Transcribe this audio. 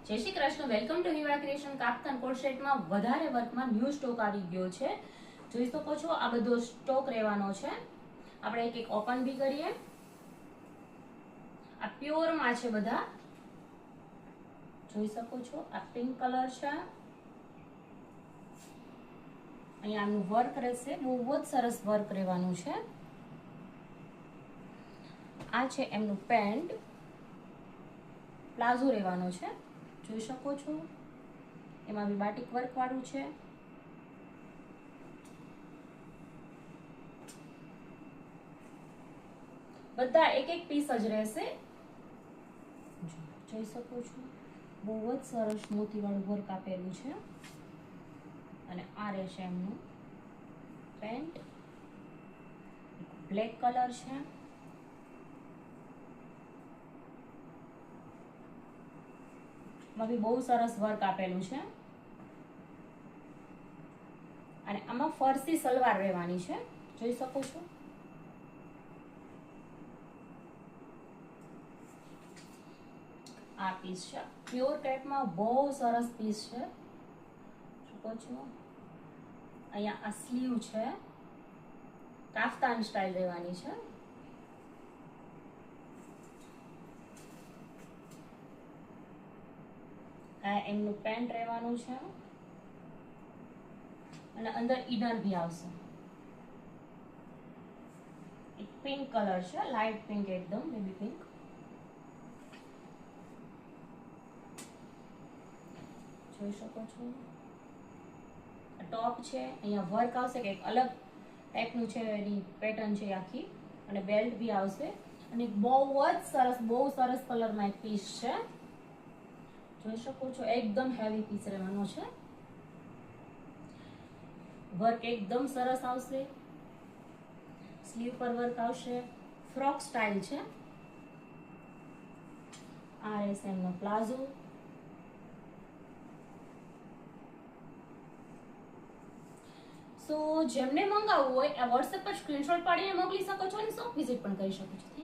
જય Shri Krishna. Welcome to Hiva creation. Kaftan coat સેટમાં વધારે વર્કમાં ન્યૂ સ્ટોક આવી ગયો છે. જોઈ શકો છો આ બધો સ્ટોક રહેવાનો છે. આપણે એક એક ઓપન બી કરીએ. આ પ્યોરમાં છે બધા. જોઈ શકો છો આ પિંક કલર છે. અહીંયા આનું વર્ક રહેશે, બહુ જ સરસ વર્ક રહેવાનું છે. આ છે એમનું પેન્ટ, પ્લાઝો રહેવાનો છે. જોઈ શકો છો એમાં બી બાટિક વર્ક વાળું છે. બધા એક એક પીસ જ રહેશે. જોઈ શકો છો બહુ જ સરસ મોતી વાળું વર્ક આપેલું છે. અને આ રહેશે એમનું પેન્ટ, બ્લેક કલર છે. બી બહુ સરસ વર્ક આપેલું છે. અને આમાં ફરસી સલવાર રહેવાની છે. જોઈ શકો છો આ પીસ છે પ્યોર ટાઈપમાં, બહુ સરસ પીસ છે. શકો છો અહીંયા આ સ્લીવ છે, કાફતાન સ્ટાઇલ રહેવાની છે. આ એમનું પેન્ટ રહેવાનું છે અને અંદર ઇનર બી આવશે. એક પિંક કલર છે, લાઇટ પિંક, એકદમ બેબી પિંક. જોઈ શકો છો ટોપ છે, અહીંયા વર્ક આવશે કે અલગ ટાઈપનું છે, એની પેટર્ન છે આખી. અને બેલ્ટ બી આવશે. અને બહુ સરસ કલરમાં એક પીસ છે. જોઈ શકો છો એકદમ હેવી પીસ રહેવાનો છે. વર્ક એકદમ સરસ આવશે. સ્લીવ પર વર્ક આવશે. ફ્રોક સ્ટાઇલ છે. આ રહેશે એમનો પ્લાઝો. સો જેમને મંગાવવું હોય આ વોટ્સએપ પર સ્ક્રીનશોટ પાડીને મોકલી શકો છો અને શોપ વિઝિટ પણ કરી શકો છો.